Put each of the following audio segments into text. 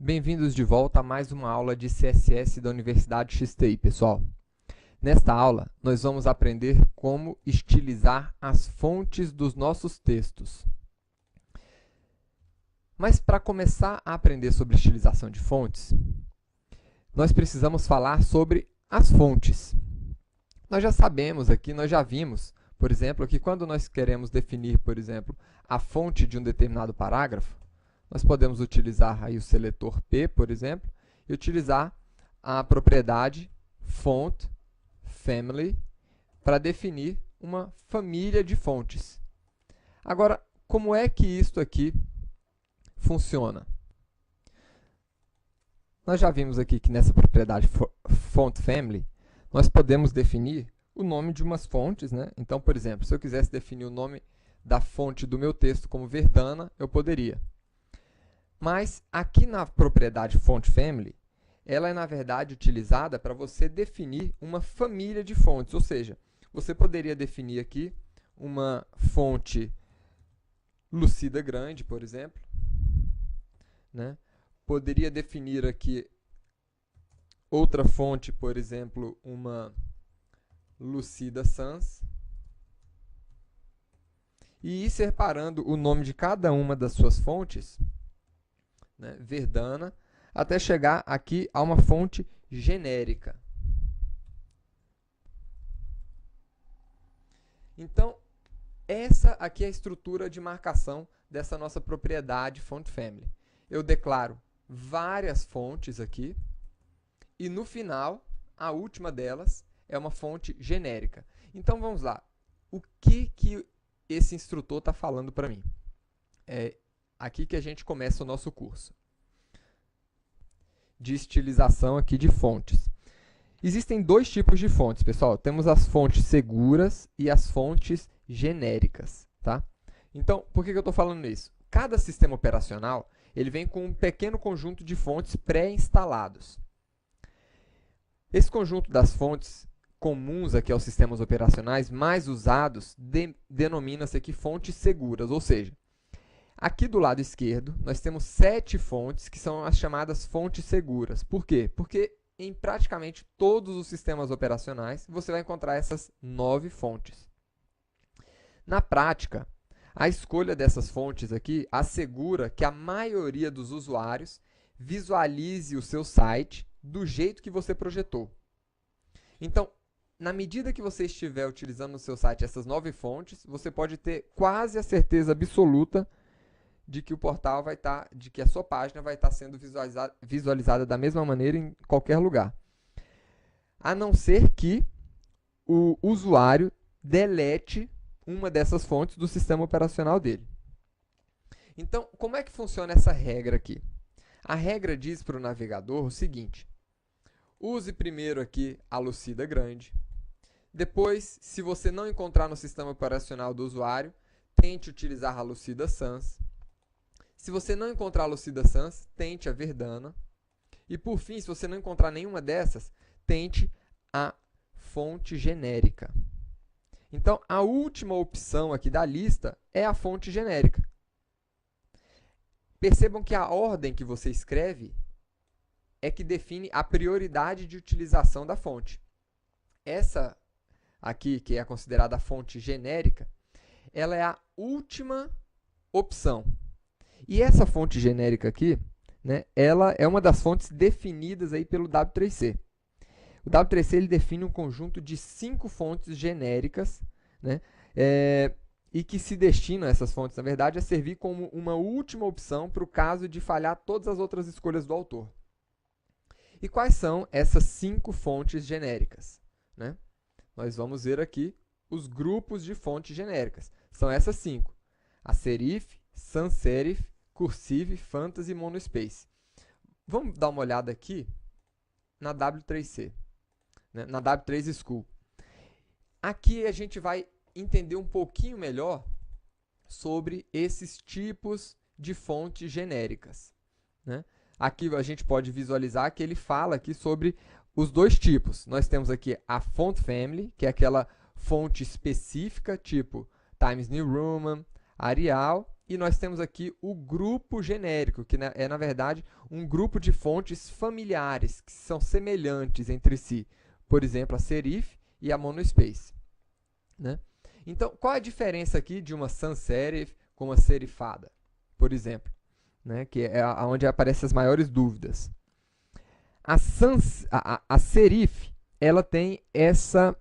Bem-vindos de volta a mais uma aula de CSS da Universidade XTI, pessoal. Nesta aula, nós vamos aprender como estilizar as fontes dos nossos textos. Mas para começar a aprender sobre estilização de fontes, nós precisamos falar sobre as fontes. Nós já sabemos aqui, nós já vimos, por exemplo, que quando nós queremos definir, por exemplo, a fonte de um determinado parágrafo, nós podemos utilizar aí o seletor P, por exemplo, e utilizar a propriedade font family para definir uma família de fontes. Agora, como é que isto aqui funciona? Nós já vimos aqui que nessa propriedade font family, nós podemos definir o nome de umas fontes, né? Então, por exemplo, se eu quisesse definir o nome da fonte do meu texto como Verdana, eu poderia. Mas aqui na propriedade font family, ela é na verdade utilizada para você definir uma família de fontes, ou seja, você poderia definir aqui uma fonte Lucida grande, por exemplo, né? Poderia definir aqui outra fonte, por exemplo, uma Lucida sans, e ir separando o nome de cada uma das suas fontes, né, Verdana, até chegar aqui a uma fonte genérica. Então, essa aqui é a estrutura de marcação dessa nossa propriedade font family. Eu declaro várias fontes aqui e no final, a última delas é uma fonte genérica. Então, vamos lá. O que esse instrutor está falando para mim? É aqui que a gente começa o nosso curso de estilização aqui de fontes. Existem dois tipos de fontes, pessoal. Temos as fontes seguras e as fontes genéricas, tá? Então, por que eu estou falando isso? Cada sistema operacional ele vem com um pequeno conjunto de fontes pré-instalados. Esse conjunto das fontes comuns aqui aos sistemas operacionais mais usados denomina-se aqui fontes seguras, ou seja, aqui do lado esquerdo, nós temos 7 fontes que são as chamadas fontes seguras. Por quê? Porque em praticamente todos os sistemas operacionais você vai encontrar essas 9 fontes. Na prática, a escolha dessas fontes aqui assegura que a maioria dos usuários visualize o seu site do jeito que você projetou. Então, na medida que você estiver utilizando no seu site essas 9 fontes, você pode ter quase a certeza absoluta de que o portal vai estar, de que a sua página vai estar sendo visualizada da mesma maneira em qualquer lugar. A não ser que o usuário delete uma dessas fontes do sistema operacional dele. Então, como é que funciona essa regra aqui? A regra diz para o navegador o seguinte: use primeiro aqui a Lucida grande. Depois, se você não encontrar no sistema operacional do usuário, tente utilizar a Lucida sans. Se você não encontrar a Lucida sans, tente a Verdana. E por fim, se você não encontrar nenhuma dessas, tente a fonte genérica. Então, a última opção aqui da lista é a fonte genérica. Percebam que a ordem que você escreve é que define a prioridade de utilização da fonte. Essa aqui, que é considerada a fonte genérica, ela é a última opção. E essa fonte genérica aqui, né, ela é uma das fontes definidas aí pelo W3C. O W3C ele define um conjunto de 5 fontes genéricas, né, e que se destinam, essas fontes, na verdade, a servir como uma última opção para o caso de falhar todas as outras escolhas do autor. E quais são essas 5 fontes genéricas? Né? Nós vamos ver aqui os grupos de fontes genéricas. São essas 5. A serif, sans serif, cursive, fantasy e monospace. Vamos dar uma olhada aqui na W3C, né? Na W3 School. Aqui a gente vai entender um pouquinho melhor sobre esses tipos de fontes genéricas, né? Aqui a gente pode visualizar que ele fala aqui sobre os dois tipos. Nós temos aqui a font family, que é aquela fonte específica, tipo Times New Roman, Arial, e nós temos aqui o grupo genérico, que é, na verdade, um grupo de fontes familiares, que são semelhantes entre si. Por exemplo, a serif e a monospace, né? Então, qual a diferença aqui de uma sans serif com uma serifada, por exemplo, né? Que é onde aparecem as maiores dúvidas. A serif, ela tem essa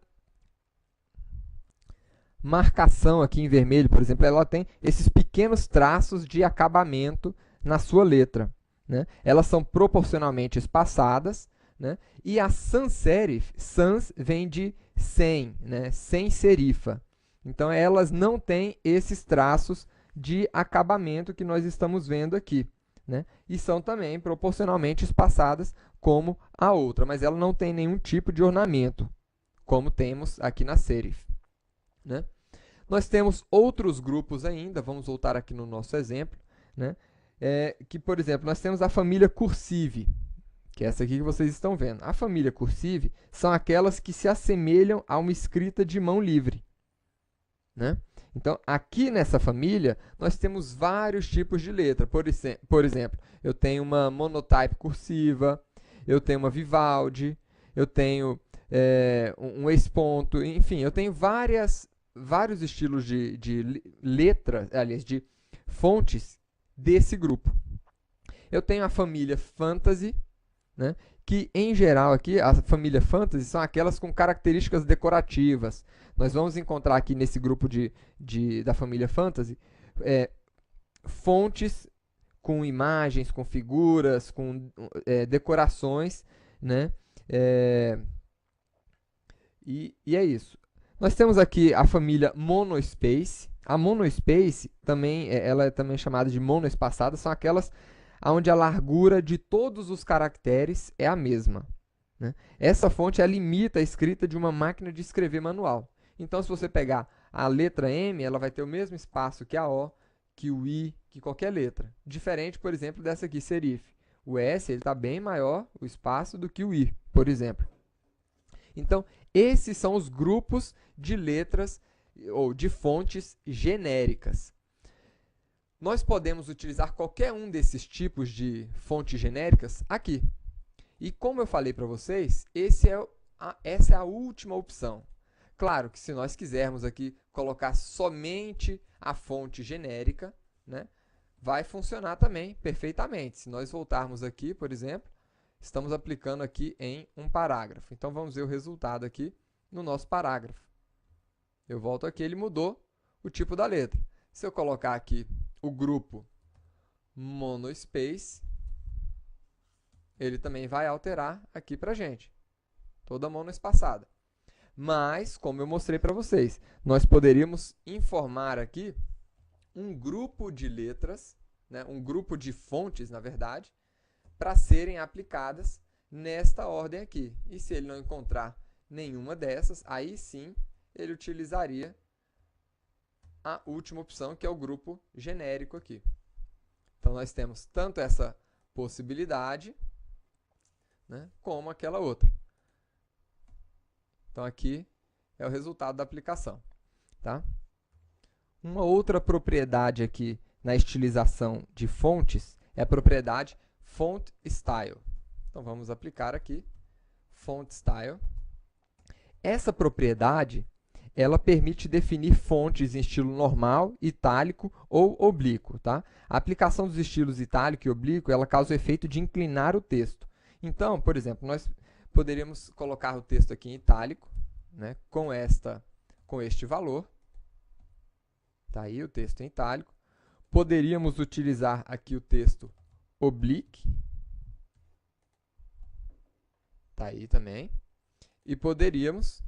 marcação aqui em vermelho, por exemplo, ela tem esses pequenos traços de acabamento na sua letra, né? Elas são proporcionalmente espaçadas, né? E a sans serif, sans vem de sem, né? Sem serifa. Então, elas não têm esses traços de acabamento que nós estamos vendo aqui, né? E são também proporcionalmente espaçadas como a outra, mas ela não tem nenhum tipo de ornamento, como temos aqui na serif, né? Nós temos outros grupos ainda, vamos voltar aqui no nosso exemplo, né? Que, por exemplo, nós temos a família cursive, que é essa aqui que vocês estão vendo. A família cursive são aquelas que se assemelham a uma escrita de mão livre, né? Então, aqui nessa família, nós temos vários tipos de letra. Por exemplo, eu tenho uma monotype cursiva, eu tenho uma Vivaldi, eu tenho um ex-ponto, enfim, eu tenho vários estilos de letra, aliás, de fontes desse grupo. Eu tenho a família Fantasy, né, que, em geral, aqui, a família Fantasy são aquelas com características decorativas. Nós vamos encontrar aqui nesse grupo da família Fantasy fontes com imagens, com figuras, com decorações, né? E é isso. Nós temos aqui a família Monospace. A Monospace também, ela é também chamada de monoespaçada, são aquelas onde a largura de todos os caracteres é a mesma, né? Essa fonte ela imita a escrita de uma máquina de escrever manual. Então, se você pegar a letra M, ela vai ter o mesmo espaço que a O, que o I, que qualquer letra. Diferente, por exemplo, dessa aqui, serif. O S está bem maior, o espaço, do que o I, por exemplo. Então, esses são os grupos de letras ou de fontes genéricas. Nós podemos utilizar qualquer um desses tipos de fontes genéricas aqui. E como eu falei para vocês, essa é a última opção. Claro que se nós quisermos aqui colocar somente a fonte genérica, né, vai funcionar também perfeitamente. Se nós voltarmos aqui, por exemplo, estamos aplicando aqui em um parágrafo. Então, vamos ver o resultado aqui no nosso parágrafo. Eu volto aqui, ele mudou o tipo da letra. Se eu colocar aqui o grupo monospace, ele também vai alterar aqui para a gente. Toda monoespaçada. Mas, como eu mostrei para vocês, nós poderíamos informar aqui um grupo de letras, né, um grupo de fontes, na verdade, para serem aplicadas nesta ordem aqui. E se ele não encontrar nenhuma dessas, aí sim ele utilizaria a última opção, que é o grupo genérico aqui. Então, nós temos tanto essa possibilidade, né, como aquela outra. Então, aqui é o resultado da aplicação, tá? Uma outra propriedade aqui na estilização de fontes é a propriedade Font Style. Então, vamos aplicar aqui Font Style. Essa propriedade, ela permite definir fontes em estilo normal, itálico ou oblíquo, tá? A aplicação dos estilos itálico e oblíquo, ela causa o efeito de inclinar o texto. Então, por exemplo, nós poderíamos colocar o texto aqui em itálico, né, com este valor. Tá aí o texto em itálico. Poderíamos utilizar aqui o texto oblique. Tá aí também. E poderíamos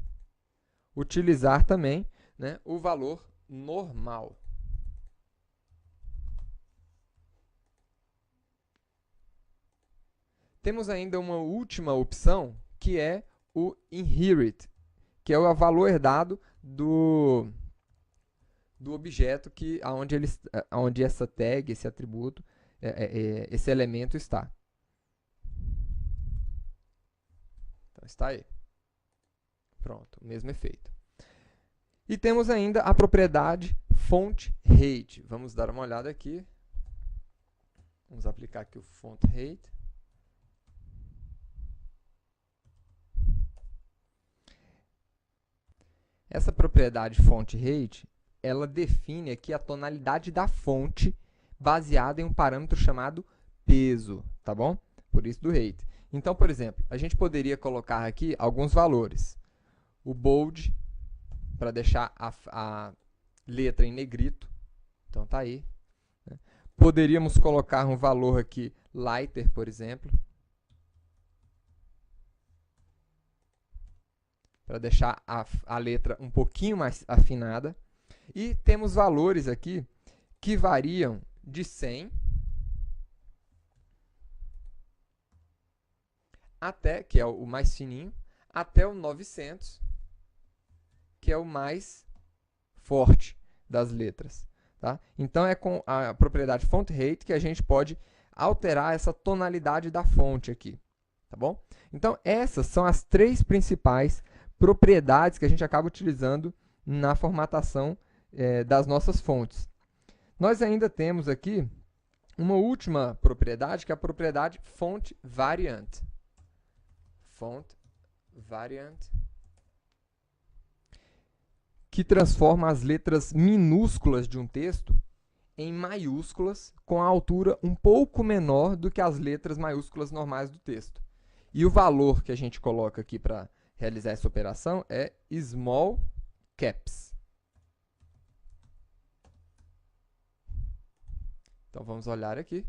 utilizar também, né, o valor normal. Temos ainda uma última opção, que é o inherit, que é o valor herdado do objeto onde essa tag, esse atributo, esse elemento está. Então, está aí. Pronto, o mesmo efeito. E temos ainda a propriedade font height. Vamos dar uma olhada aqui. Vamos aplicar aqui o font height. Essa propriedade font height, ela define aqui a tonalidade da fonte baseada em um parâmetro chamado peso, tá bom? Por isso do height. Então, por exemplo, a gente poderia colocar aqui alguns valores. O bold, para deixar a letra em negrito. Então, tá aí. Né? Poderíamos colocar um valor aqui, lighter, por exemplo. Para deixar a letra um pouquinho mais afinada. E temos valores aqui que variam de 100 até, que é o mais fininho, até o 900, que é o mais forte das letras. Tá? Então, é com a propriedade font height que a gente pode alterar essa tonalidade da fonte aqui. Tá bom? Então, essas são as três principais propriedades que a gente acaba utilizando na formatação das nossas fontes. Nós ainda temos aqui uma última propriedade, que é a propriedade font variant. Font variant, que transforma as letras minúsculas de um texto em maiúsculas com a altura um pouco menor do que as letras maiúsculas normais do texto. E o valor que a gente coloca aqui para realizar essa operação é small caps. Então, vamos olhar aqui.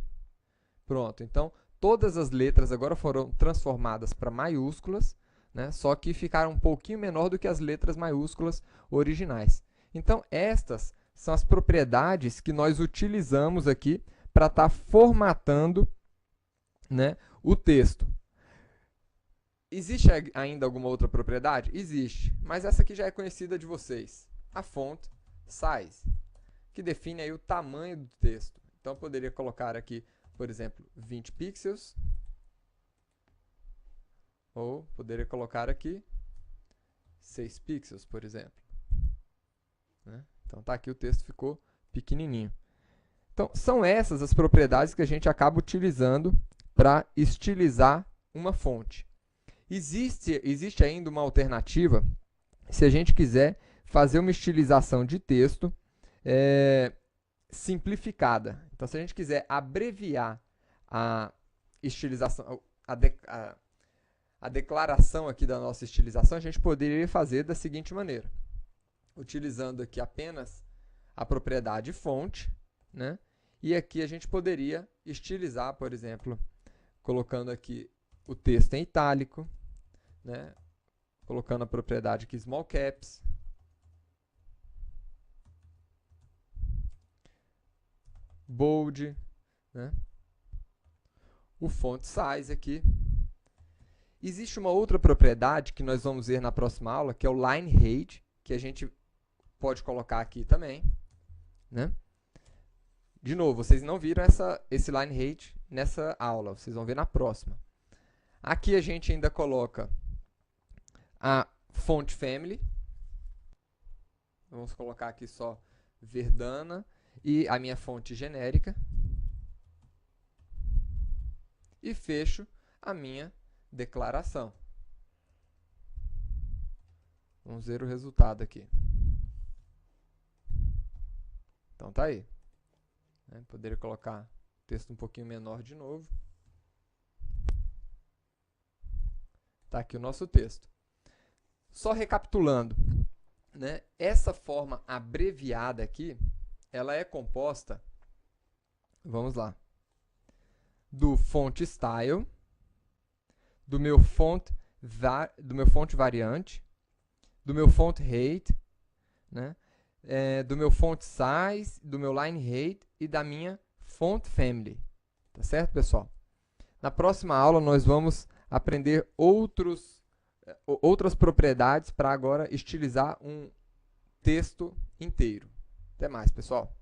Pronto. Então, todas as letras agora foram transformadas para maiúsculas, né? Só que ficaram um pouquinho menor do que as letras maiúsculas originais. Então, estas são as propriedades que nós utilizamos aqui para estar formatando, né, o texto. Existe ainda alguma outra propriedade? Existe, mas essa aqui já é conhecida de vocês. A font size, que define aí o tamanho do texto. Então, eu poderia colocar aqui, por exemplo, 20 pixels. Ou poderia colocar aqui 6 pixels, por exemplo. Né? Então, tá aqui o texto ficou pequenininho. Então, são essas as propriedades que a gente acaba utilizando para estilizar uma fonte. Existe ainda uma alternativa, se a gente quiser fazer uma estilização de texto simplificada. Então, se a gente quiser abreviar a estilização, a declaração aqui da nossa estilização, a gente poderia fazer da seguinte maneira. Utilizando aqui apenas a propriedade fonte, né? E aqui a gente poderia estilizar, por exemplo, colocando aqui o texto em itálico, né? Colocando a propriedade aqui small caps. Bold, né? O font size aqui. Existe uma outra propriedade que nós vamos ver na próxima aula, que é o line height, que a gente pode colocar aqui também, né? De novo, vocês não viram esse line height nessa aula, vocês vão ver na próxima. Aqui a gente ainda coloca a font family. Vamos colocar aqui só Verdana e a minha fonte genérica. E fecho a minha declaração. Vamos ver o resultado aqui. Então, tá aí. Poderia colocar o texto um pouquinho menor de novo. Tá aqui o nosso texto. Só recapitulando, né? Essa forma abreviada aqui, ela é composta, vamos lá, do font style, do meu font variante, do meu font height, né? Do meu font size, do meu line height e da minha font family. Tá certo, pessoal? Na próxima aula nós vamos aprender outras propriedades para agora estilizar um texto inteiro. Até mais, pessoal!